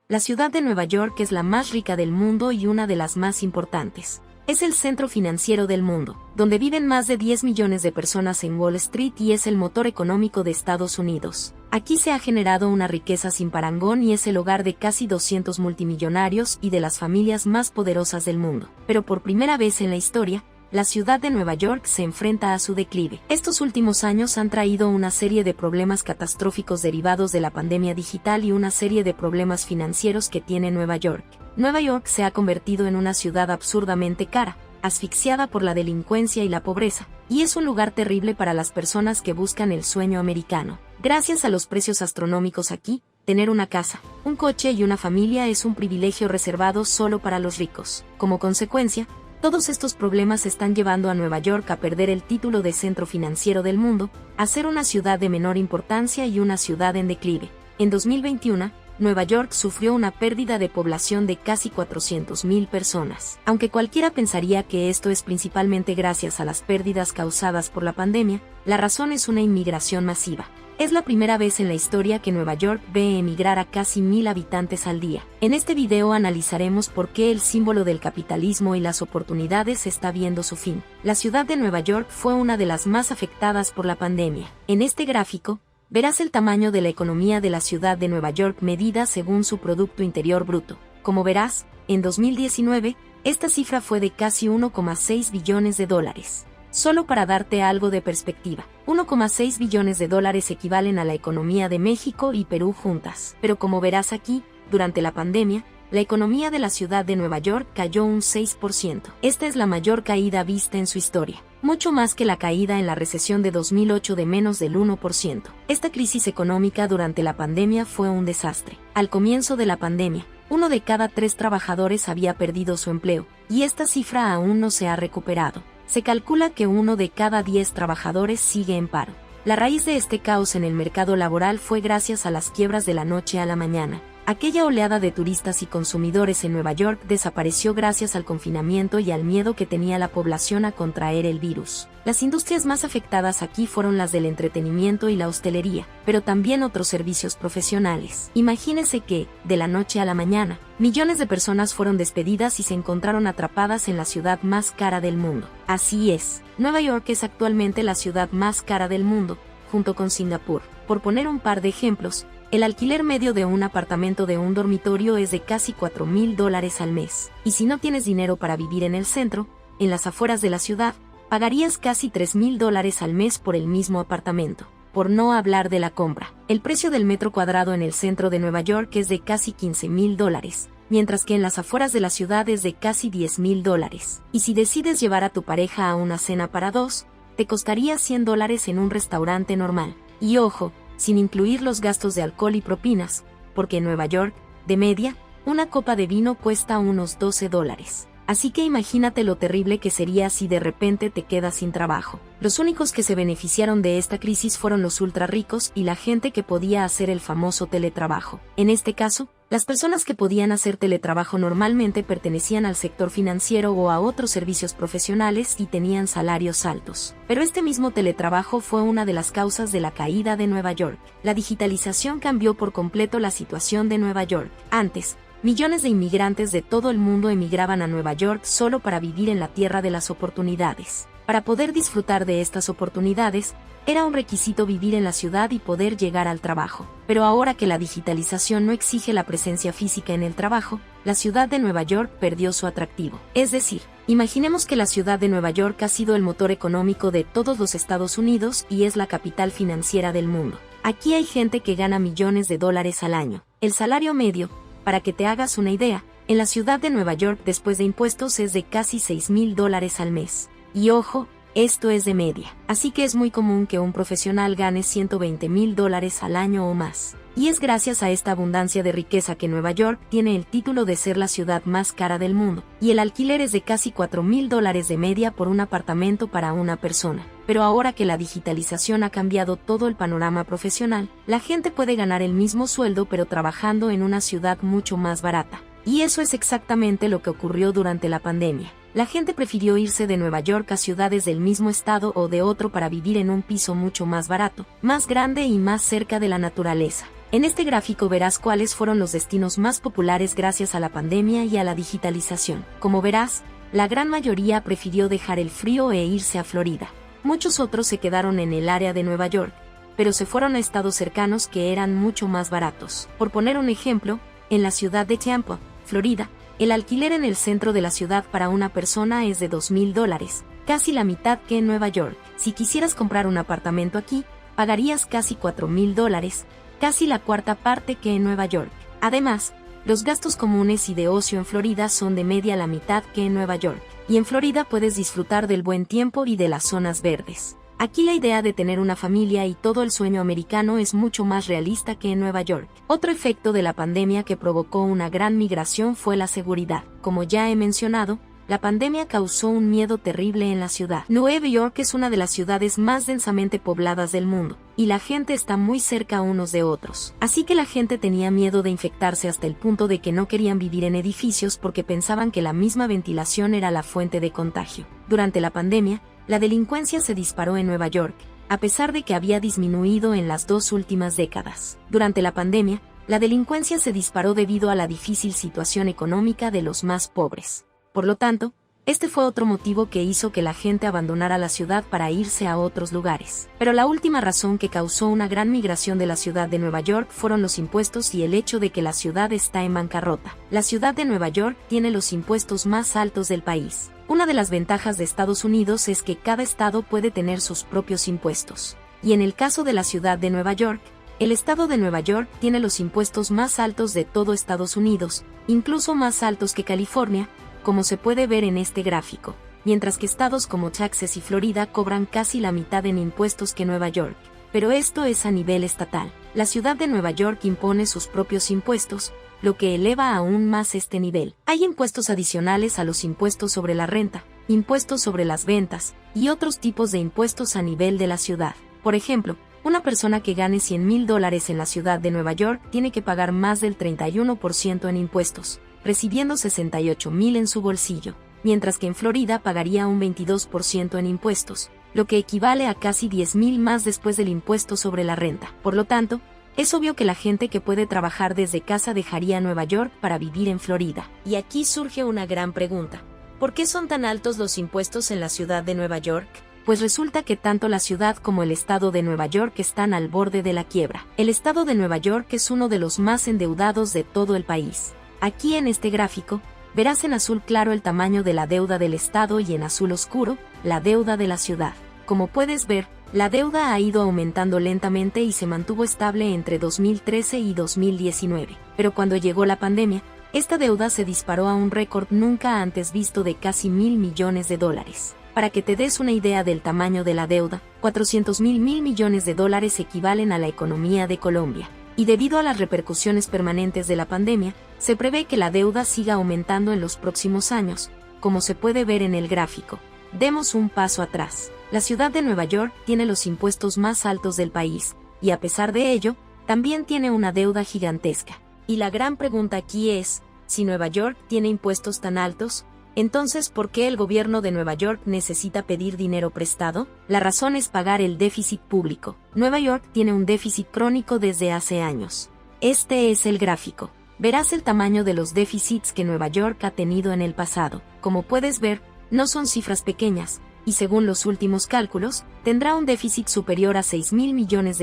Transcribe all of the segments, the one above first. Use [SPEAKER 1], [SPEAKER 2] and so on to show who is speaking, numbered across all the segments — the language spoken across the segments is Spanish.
[SPEAKER 1] La ciudad de Nueva York es la más rica del mundo y una de las más importantes. Es el centro financiero del mundo, donde viven más de 10 millones de personas en Wall Street y es el motor económico de Estados Unidos. Aquí se ha generado una riqueza sin parangón y es el hogar de casi 200 multimillonarios y de las familias más poderosas del mundo. Pero por primera vez en la historia, la ciudad de Nueva York se enfrenta a su declive. Estos últimos años han traído una serie de problemas catastróficos derivados de la pandemia digital y una serie de problemas financieros que tiene Nueva York. Nueva York se ha convertido en una ciudad absurdamente cara, asfixiada por la delincuencia y la pobreza, y es un lugar terrible para las personas que buscan el sueño americano. Gracias a los precios astronómicos aquí, tener una casa, un coche y una familia es un privilegio reservado solo para los ricos. Como consecuencia, todos estos problemas están llevando a Nueva York a perder el título de centro financiero del mundo, a ser una ciudad de menor importancia y una ciudad en declive. En 2021, Nueva York sufrió una pérdida de población de casi 400,000 personas. Aunque cualquiera pensaría que esto es principalmente gracias a las pérdidas causadas por la pandemia, la razón es una inmigración masiva. Es la primera vez en la historia que Nueva York ve emigrar a casi 1,000 habitantes al día. En este video analizaremos por qué el símbolo del capitalismo y las oportunidades está viendo su fin. La ciudad de Nueva York fue una de las más afectadas por la pandemia. En este gráfico, verás el tamaño de la economía de la ciudad de Nueva York medida según su Producto Interior Bruto. Como verás, en 2019, esta cifra fue de casi 1,6 billones de dólares. Solo para darte algo de perspectiva, 1,6 billones de dólares equivalen a la economía de México y Perú juntas. Pero como verás aquí, durante la pandemia, la economía de la ciudad de Nueva York cayó un 6%. Esta es la mayor caída vista en su historia, mucho más que la caída en la recesión de 2008 de menos del 1%. Esta crisis económica durante la pandemia fue un desastre. Al comienzo de la pandemia, 1 de cada 3 trabajadores había perdido su empleo, y esta cifra aún no se ha recuperado. Se calcula que 1 de cada 10 trabajadores sigue en paro. La raíz de este caos en el mercado laboral fue gracias a las quiebras de la noche a la mañana. Aquella oleada de turistas y consumidores en Nueva York desapareció gracias al confinamiento y al miedo que tenía la población a contraer el virus. Las industrias más afectadas aquí fueron las del entretenimiento y la hostelería, pero también otros servicios profesionales. Imagínese que, de la noche a la mañana, millones de personas fueron despedidas y se encontraron atrapadas en la ciudad más cara del mundo. Así es, Nueva York es actualmente la ciudad más cara del mundo, junto con Singapur. Por poner un par de ejemplos, el alquiler medio de un apartamento de un dormitorio es de casi $4,000 al mes. Y si no tienes dinero para vivir en el centro, en las afueras de la ciudad, pagarías casi $3,000 al mes por el mismo apartamento. Por no hablar de la compra. El precio del metro cuadrado en el centro de Nueva York es de casi $15,000, mientras que en las afueras de la ciudad es de casi $10,000. Y si decides llevar a tu pareja a una cena para 2, te costaría $100 en un restaurante normal. Y ojo, sin incluir los gastos de alcohol y propinas, porque en Nueva York, de media, una copa de vino cuesta unos $12. Así que imagínate lo terrible que sería si de repente te quedas sin trabajo. Los únicos que se beneficiaron de esta crisis fueron los ultra ricos y la gente que podía hacer el famoso teletrabajo. En este caso, las personas que podían hacer teletrabajo normalmente pertenecían al sector financiero o a otros servicios profesionales y tenían salarios altos. Pero este mismo teletrabajo fue una de las causas de la caída de Nueva York. La digitalización cambió por completo la situación de Nueva York. Antes, millones de inmigrantes de todo el mundo emigraban a Nueva York solo para vivir en la tierra de las oportunidades. Para poder disfrutar de estas oportunidades, era un requisito vivir en la ciudad y poder llegar al trabajo. Pero ahora que la digitalización no exige la presencia física en el trabajo, la ciudad de Nueva York perdió su atractivo. Es decir, imaginemos que la ciudad de Nueva York ha sido el motor económico de todos los Estados Unidos y es la capital financiera del mundo. Aquí hay gente que gana millones de dólares al año. El salario medio, para que te hagas una idea, en la ciudad de Nueva York después de impuestos es de casi $6,000 al mes. Y ojo, esto es de media. Así que es muy común que un profesional gane $120,000 al año o más. Y es gracias a esta abundancia de riqueza que Nueva York tiene el título de ser la ciudad más cara del mundo. Y el alquiler es de casi $4,000 de media por un apartamento para una persona. Pero ahora que la digitalización ha cambiado todo el panorama profesional, la gente puede ganar el mismo sueldo pero trabajando en una ciudad mucho más barata. Y eso es exactamente lo que ocurrió durante la pandemia. La gente prefirió irse de Nueva York a ciudades del mismo estado o de otro para vivir en un piso mucho más barato, más grande y más cerca de la naturaleza. En este gráfico verás cuáles fueron los destinos más populares gracias a la pandemia y a la digitalización. Como verás, la gran mayoría prefirió dejar el frío e irse a Florida. Muchos otros se quedaron en el área de Nueva York, pero se fueron a estados cercanos que eran mucho más baratos. Por poner un ejemplo, en la ciudad de Tampa, Florida, el alquiler en el centro de la ciudad para una persona es de $2,000, casi la mitad que en Nueva York. Si quisieras comprar un apartamento aquí, pagarías casi $4,000, casi la cuarta parte que en Nueva York. Además, los gastos comunes y de ocio en Florida son de media la mitad que en Nueva York. Y en Florida puedes disfrutar del buen tiempo y de las zonas verdes. Aquí la idea de tener una familia y todo el sueño americano es mucho más realista que en Nueva York. Otro efecto de la pandemia que provocó una gran migración fue la seguridad. Como ya he mencionado, la pandemia causó un miedo terrible en la ciudad. Nueva York es una de las ciudades más densamente pobladas del mundo, y la gente está muy cerca unos de otros. Así que la gente tenía miedo de infectarse hasta el punto de que no querían vivir en edificios porque pensaban que la misma ventilación era la fuente de contagio. Durante la pandemia, la delincuencia se disparó en Nueva York, a pesar de que había disminuido en las 2 últimas décadas. Durante la pandemia, la delincuencia se disparó debido a la difícil situación económica de los más pobres. Por lo tanto, este fue otro motivo que hizo que la gente abandonara la ciudad para irse a otros lugares. Pero la última razón que causó una gran migración de la ciudad de Nueva York fueron los impuestos y el hecho de que la ciudad está en bancarrota. La ciudad de Nueva York tiene los impuestos más altos del país. Una de las ventajas de Estados Unidos es que cada estado puede tener sus propios impuestos. Y en el caso de la ciudad de Nueva York, el estado de Nueva York tiene los impuestos más altos de todo Estados Unidos, incluso más altos que California, como se puede ver en este gráfico, mientras que estados como Texas y Florida cobran casi la mitad en impuestos que Nueva York. Pero esto es a nivel estatal. La ciudad de Nueva York impone sus propios impuestos, lo que eleva aún más este nivel. Hay impuestos adicionales a los impuestos sobre la renta, impuestos sobre las ventas, y otros tipos de impuestos a nivel de la ciudad. Por ejemplo, una persona que gane $100,000 en la ciudad de Nueva York tiene que pagar más del 31% en impuestos, recibiendo $68,000 en su bolsillo, mientras que en Florida pagaría un 22% en impuestos, lo que equivale a casi $10,000 más después del impuesto sobre la renta. Por lo tanto, es obvio que la gente que puede trabajar desde casa dejaría Nueva York para vivir en Florida. Y aquí surge una gran pregunta. ¿Por qué son tan altos los impuestos en la ciudad de Nueva York? Pues resulta que tanto la ciudad como el estado de Nueva York están al borde de la quiebra. El estado de Nueva York es uno de los más endeudados de todo el país. Aquí en este gráfico, verás en azul claro el tamaño de la deuda del estado y en azul oscuro, la deuda de la ciudad. Como puedes ver, la deuda ha ido aumentando lentamente y se mantuvo estable entre 2013 y 2019. Pero cuando llegó la pandemia, esta deuda se disparó a un récord nunca antes visto de casi $1,000 millones. Para que te des una idea del tamaño de la deuda, 400,000 millones de dólares equivalen a la economía de Colombia. Y debido a las repercusiones permanentes de la pandemia, se prevé que la deuda siga aumentando en los próximos años, como se puede ver en el gráfico. Demos un paso atrás. La ciudad de Nueva York tiene los impuestos más altos del país, y a pesar de ello, también tiene una deuda gigantesca. Y la gran pregunta aquí es, si Nueva York tiene impuestos tan altos, entonces ¿por qué el gobierno de Nueva York necesita pedir dinero prestado? La razón es pagar el déficit público. Nueva York tiene un déficit crónico desde hace años. Este es el gráfico. Verás el tamaño de los déficits que Nueva York ha tenido en el pasado. Como puedes ver, no son cifras pequeñas, y según los últimos cálculos, tendrá un déficit superior a $6,000 millones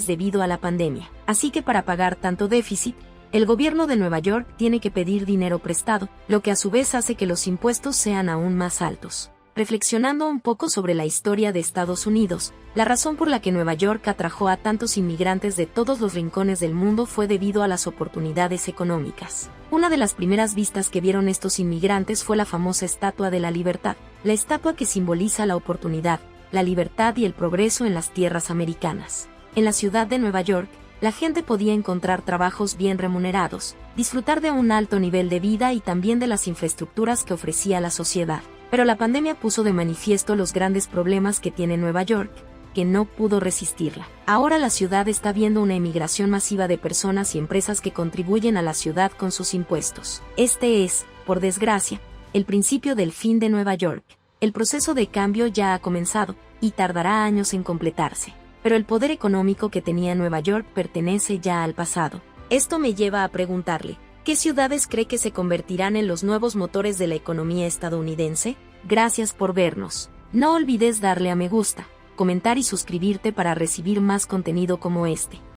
[SPEAKER 1] debido a la pandemia. Así que para pagar tanto déficit, el gobierno de Nueva York tiene que pedir dinero prestado, lo que a su vez hace que los impuestos sean aún más altos. Reflexionando un poco sobre la historia de Estados Unidos, la razón por la que Nueva York atrajo a tantos inmigrantes de todos los rincones del mundo fue debido a las oportunidades económicas. Una de las primeras vistas que vieron estos inmigrantes fue la famosa Estatua de la Libertad, la estatua que simboliza la oportunidad, la libertad y el progreso en las tierras americanas. En la ciudad de Nueva York, la gente podía encontrar trabajos bien remunerados, disfrutar de un alto nivel de vida y también de las infraestructuras que ofrecía la sociedad. Pero la pandemia puso de manifiesto los grandes problemas que tiene Nueva York, que no pudo resistirla. Ahora la ciudad está viendo una emigración masiva de personas y empresas que contribuyen a la ciudad con sus impuestos. Este es, por desgracia, el principio del fin de Nueva York. El proceso de cambio ya ha comenzado, y tardará años en completarse. pero el poder económico que tenía Nueva York pertenece ya al pasado. Esto me lleva a preguntarle, ¿qué ciudades cree que se convertirán en los nuevos motores de la economía estadounidense? Gracias por vernos. No olvides darle a me gusta, comentar y suscribirte para recibir más contenido como este.